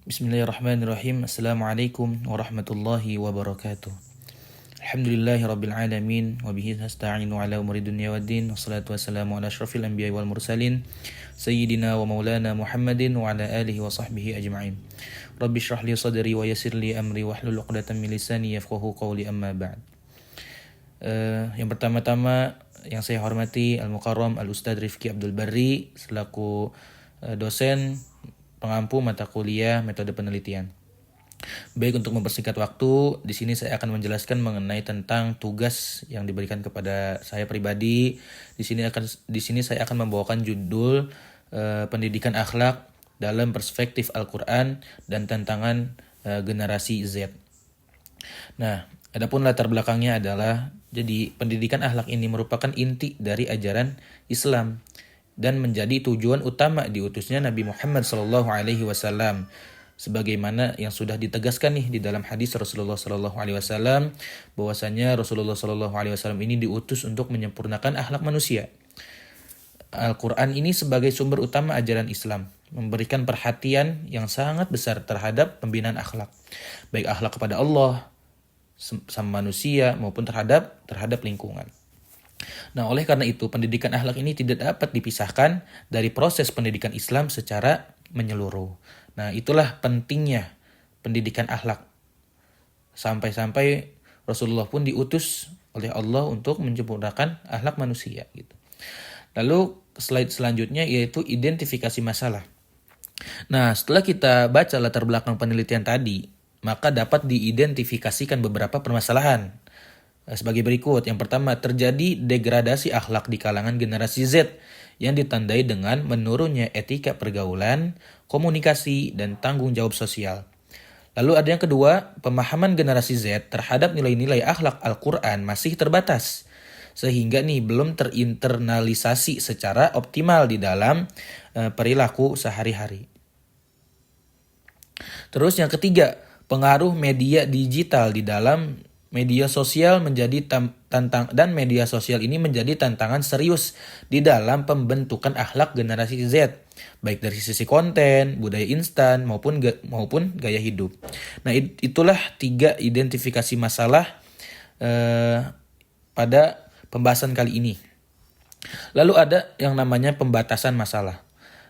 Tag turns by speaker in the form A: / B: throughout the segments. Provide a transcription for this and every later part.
A: Bismillahirrahmanirrahim. Assalamualaikum warahmatullahi wabarakatuh. Alhamdulillahirabbil alamin wa bihi nasta'inu ala umuri dunya waddin. Wassalatu wassalamu ala asyrafil anbiya'i wal mursalin sayyidina wa maulana Muhammadin wa ala alihi wa sahbihi ajma'in. Rabbi shrah li sadri wa yassir li amri wahlul 'uqdatam min lisani yafqahu qawli amma ba'd. Yang pertama-tama yang saya hormati Al-Mukarram Al-Ustadz Rifki Abdul Barri selaku dosen pengampu mata kuliah metode penelitian. Baik, untuk mempersingkat waktu, di sini saya akan menjelaskan mengenai tentang tugas yang diberikan kepada saya pribadi. Di sini saya akan membawakan judul pendidikan akhlak dalam perspektif Al-Qur'an dan tantangan generasi Z. Nah, adapun latar belakangnya adalah jadi pendidikan akhlak ini merupakan inti dari ajaran Islam dan menjadi tujuan utama diutusnya Nabi Muhammad SAW, sebagaimana yang sudah ditegaskan nih di dalam hadis Rasulullah SAW, bahwasanya Rasulullah SAW ini diutus untuk menyempurnakan akhlak manusia. Al-Quran ini sebagai sumber utama ajaran Islam memberikan perhatian yang sangat besar terhadap pembinaan akhlak, baik akhlak kepada Allah, sama manusia, maupun terhadap lingkungan. Nah, oleh karena itu, pendidikan akhlak ini tidak dapat dipisahkan dari proses pendidikan Islam secara menyeluruh. Nah, itulah pentingnya pendidikan akhlak. Sampai-sampai Rasulullah pun diutus oleh Allah untuk menyempurnakan akhlak manusia gitu. Lalu slide selanjutnya yaitu identifikasi masalah. Nah, setelah kita baca latar belakang penelitian tadi, maka dapat diidentifikasikan beberapa permasalahan sebagai berikut. Yang pertama, terjadi degradasi akhlak di kalangan generasi Z yang ditandai dengan menurunnya etika pergaulan, komunikasi, dan tanggung jawab sosial. Lalu ada yang kedua, pemahaman generasi Z terhadap nilai-nilai akhlak Al-Quran masih terbatas, sehingga nih belum terinternalisasi secara optimal di dalam perilaku sehari-hari. Terus yang ketiga, pengaruh media digital di dalam media sosial media sosial ini menjadi tantangan serius di dalam pembentukan akhlak generasi Z, baik dari sisi konten, budaya instan maupun gaya hidup. Nah, itulah 3 identifikasi masalah pada pembahasan kali ini. Lalu ada yang namanya pembatasan masalah.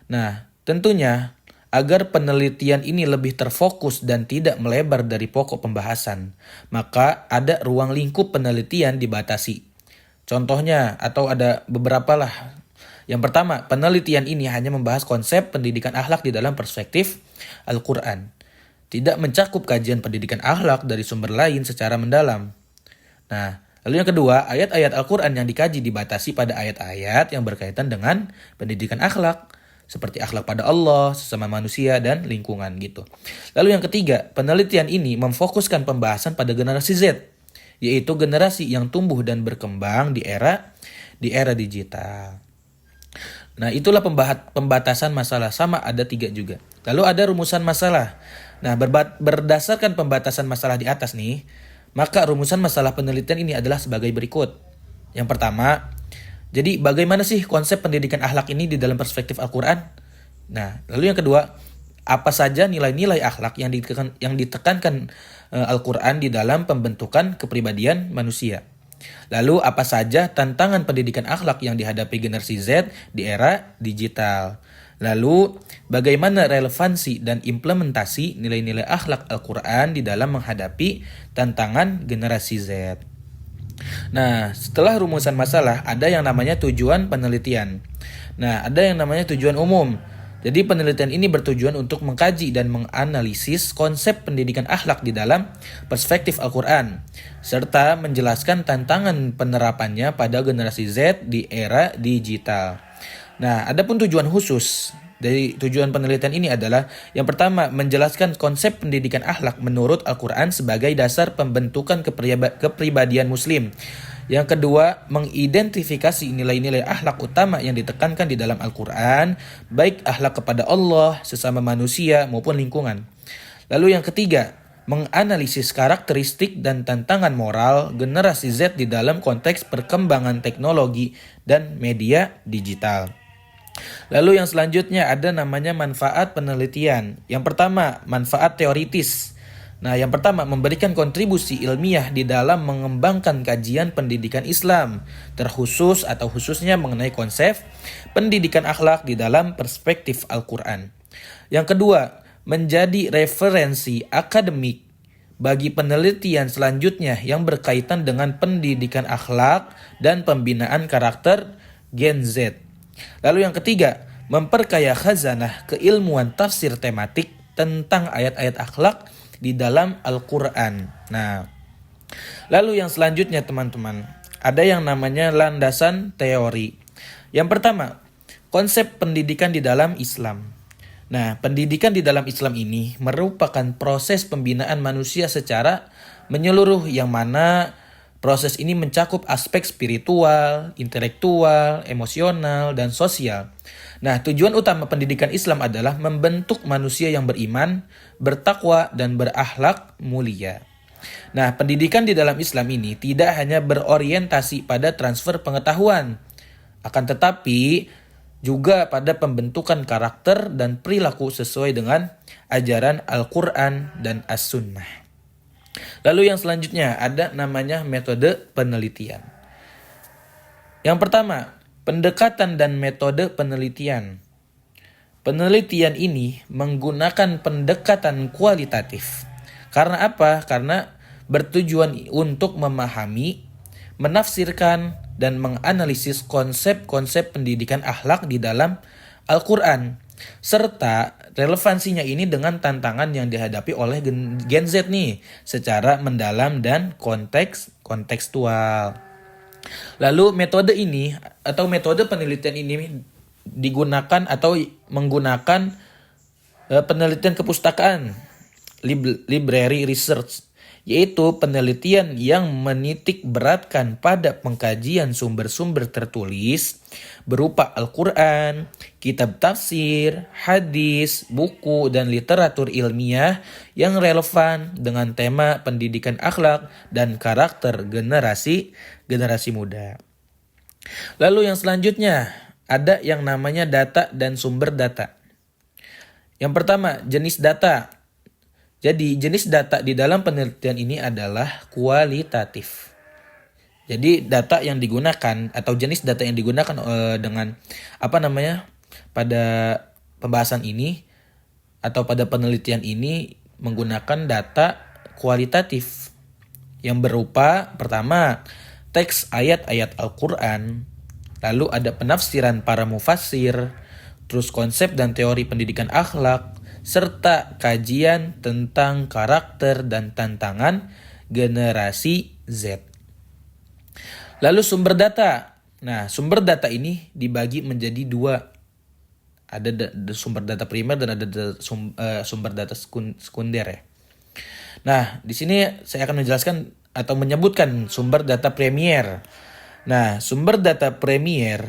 A: Nah, tentunya agar penelitian ini lebih terfokus dan tidak melebar dari pokok pembahasan, maka ada ruang lingkup penelitian dibatasi. Contohnya, atau ada beberapa lah. Yang pertama, penelitian ini hanya membahas konsep pendidikan akhlak di dalam perspektif Al-Quran, tidak mencakup kajian pendidikan akhlak dari sumber lain secara mendalam. Nah, lalu yang kedua, ayat-ayat Al-Quran yang dikaji dibatasi pada ayat-ayat yang berkaitan dengan pendidikan akhlak, seperti akhlak pada Allah, sesama manusia, dan lingkungan gitu. Lalu yang ketiga, penelitian ini memfokuskan pembahasan pada generasi Z, yaitu generasi yang tumbuh dan berkembang di era digital. Nah, itulah pembatasan masalah, sama ada 3 juga. Lalu ada rumusan masalah. Nah, berdasarkan pembatasan masalah di atas nih, maka rumusan masalah penelitian ini adalah sebagai berikut. Yang pertama, jadi bagaimana sih konsep pendidikan akhlak ini di dalam perspektif Al-Quran? Nah, lalu yang kedua, apa saja nilai-nilai akhlak yang ditekankan Al-Quran di dalam pembentukan kepribadian manusia? Lalu apa saja tantangan pendidikan akhlak yang dihadapi generasi Z di era digital? Lalu bagaimana relevansi dan implementasi nilai-nilai akhlak Al-Quran di dalam menghadapi tantangan generasi Z? Nah, setelah rumusan masalah, ada yang namanya tujuan penelitian. Nah, ada yang namanya tujuan umum. Jadi penelitian ini bertujuan untuk mengkaji dan menganalisis konsep pendidikan akhlak di dalam perspektif Al-Quran, serta menjelaskan tantangan penerapannya pada generasi Z di era digital. Nah, adapun tujuan khusus dari tujuan penelitian ini adalah yang pertama, menjelaskan konsep pendidikan akhlak menurut Al-Quran sebagai dasar pembentukan kepribadian muslim. Yang kedua, mengidentifikasi nilai-nilai akhlak utama yang ditekankan di dalam Al-Quran, baik akhlak kepada Allah, sesama manusia, maupun lingkungan. Lalu yang ketiga, menganalisis karakteristik dan tantangan moral generasi Z di dalam konteks perkembangan teknologi dan media digital. Lalu yang selanjutnya ada namanya manfaat penelitian. Yang pertama, manfaat teoritis. Nah, yang pertama memberikan kontribusi ilmiah di dalam mengembangkan kajian pendidikan Islam, terkhusus atau khususnya mengenai konsep pendidikan akhlak di dalam perspektif Al-Quran. Yang kedua, menjadi referensi akademik bagi penelitian selanjutnya yang berkaitan dengan pendidikan akhlak dan pembinaan karakter Gen Z. Lalu yang ketiga, memperkaya khazanah keilmuan tafsir tematik tentang ayat-ayat akhlak di dalam Al-Quran. Nah, lalu yang selanjutnya teman-teman, ada yang namanya landasan teori. Yang pertama, konsep pendidikan di dalam Islam. Nah, pendidikan di dalam Islam ini merupakan proses pembinaan manusia secara menyeluruh yang mana proses ini mencakup aspek spiritual, intelektual, emosional, dan sosial. Nah, tujuan utama pendidikan Islam adalah membentuk manusia yang beriman, bertakwa, dan berakhlak mulia. Nah, pendidikan di dalam Islam ini tidak hanya berorientasi pada transfer pengetahuan, akan tetapi juga pada pembentukan karakter dan perilaku sesuai dengan ajaran Al-Quran dan As-Sunnah. Lalu yang selanjutnya ada namanya metode penelitian. Yang pertama, pendekatan dan metode penelitian. Penelitian ini menggunakan pendekatan kualitatif. Karena apa? Karena bertujuan untuk memahami, menafsirkan, dan menganalisis konsep-konsep pendidikan akhlak di dalam Al-Quran. Serta relevansinya ini dengan tantangan yang dihadapi oleh Gen Z nih secara mendalam dan kontekstual. Lalu metode ini atau metode penelitian ini digunakan atau menggunakan penelitian kepustakaan, library research, yaitu penelitian yang menitik beratkan pada pengkajian sumber-sumber tertulis berupa Al-Quran, kitab tafsir, hadis, buku, dan literatur ilmiah yang relevan dengan tema pendidikan akhlak dan karakter generasi muda. Lalu yang selanjutnya ada yang namanya data dan sumber data. Yang pertama, jenis data. Jadi jenis data di dalam penelitian ini adalah kualitatif. Jadi data yang digunakan atau jenis data yang digunakan dengan pada pembahasan ini atau pada penelitian ini menggunakan data kualitatif yang berupa pertama teks ayat-ayat Al-Quran, lalu ada penafsiran para mufassir, terus konsep dan teori pendidikan akhlak, serta kajian tentang karakter dan tantangan generasi Z. Lalu sumber data. Nah, sumber data ini dibagi menjadi dua. Ada sumber data primer dan ada sumber data sekunder ya. Nah, di sini saya akan menjelaskan atau menyebutkan sumber data primer. Nah, sumber data primer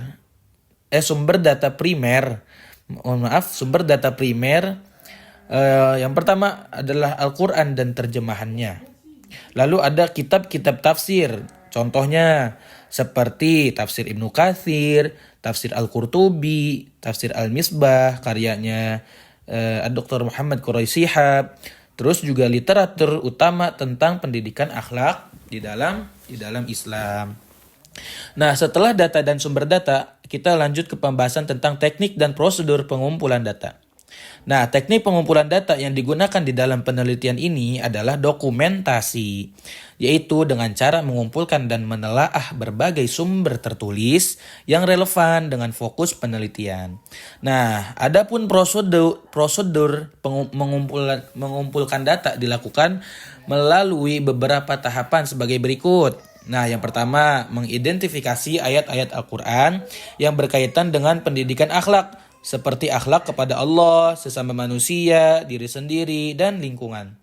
A: yang pertama adalah Al-Quran dan terjemahannya. Lalu ada kitab-kitab tafsir. Contohnya seperti tafsir Ibnu Katsir, tafsir Al-Qurtubi, tafsir Al-Misbah karyanya Dr. Muhammad Quraisy Shihab. Terus juga literatur utama tentang pendidikan akhlak di dalam Islam. Nah, setelah data dan sumber data, kita lanjut ke pembahasan tentang teknik dan prosedur pengumpulan data. Nah, teknik pengumpulan data yang digunakan di dalam penelitian ini adalah dokumentasi, yaitu dengan cara mengumpulkan dan menelaah berbagai sumber tertulis yang relevan dengan fokus penelitian. Nah, adapun prosedur mengumpulkan data dilakukan melalui beberapa tahapan sebagai berikut. Nah, yang pertama, mengidentifikasi ayat-ayat Al-Quran yang berkaitan dengan pendidikan akhlak, seperti akhlak kepada Allah, sesama manusia, diri sendiri, dan lingkungan.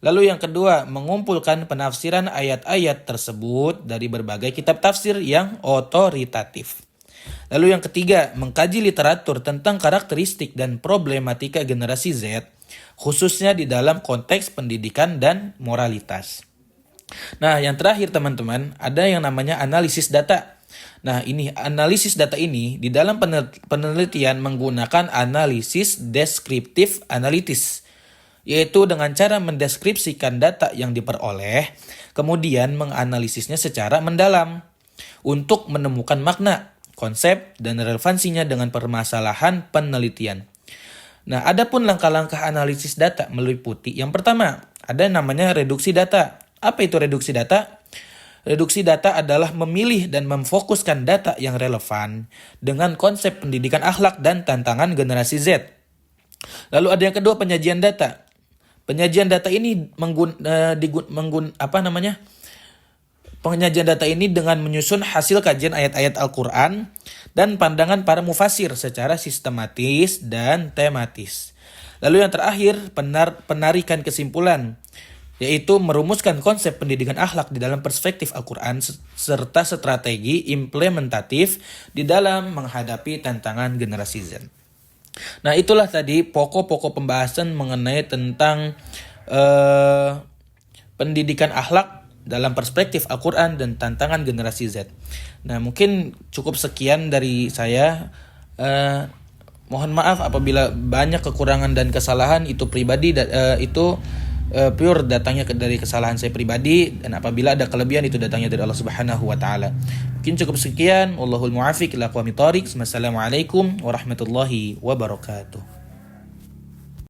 A: Lalu yang kedua, mengumpulkan penafsiran ayat-ayat tersebut dari berbagai kitab tafsir yang otoritatif. Lalu yang ketiga, mengkaji literatur tentang karakteristik dan problematika generasi Z, khususnya di dalam konteks pendidikan dan moralitas. Nah, yang terakhir teman-teman, ada yang namanya analisis data. Nah, ini analisis data ini di dalam penelitian menggunakan analisis deskriptif analitis, yaitu dengan cara mendeskripsikan data yang diperoleh, kemudian menganalisisnya secara mendalam untuk menemukan makna, konsep, dan relevansinya dengan permasalahan penelitian. Nah, adapun langkah-langkah analisis data meliputi yang pertama, ada namanya reduksi data. Apa itu reduksi data? Reduksi data adalah memilih dan memfokuskan data yang relevan dengan konsep pendidikan akhlak dan tantangan generasi Z. Lalu ada yang kedua, penyajian data. Penyajian data ini penyajian data ini dengan menyusun hasil kajian ayat-ayat Al-Quran dan pandangan para mufasir secara sistematis dan tematis. Lalu yang terakhir, penarikan kesimpulan, yaitu merumuskan konsep pendidikan akhlak di dalam perspektif Al-Quran serta strategi implementatif di dalam menghadapi tantangan generasi Z. Nah, itulah tadi pokok-pokok pembahasan mengenai tentang pendidikan akhlak dalam perspektif Al-Quran dan tantangan generasi Z. Nah, mungkin cukup sekian dari saya. Mohon maaf apabila banyak kekurangan dan kesalahan, itu pribadi, itu pure datangnya dari kesalahan saya pribadi, dan apabila ada kelebihan itu datangnya dari Allah Subhanahu wa taala. Mungkin cukup sekian. Wallahul muwaffiq ila aqwamit thoriq. Wassalamualaikum warahmatullahi wabarakatuh.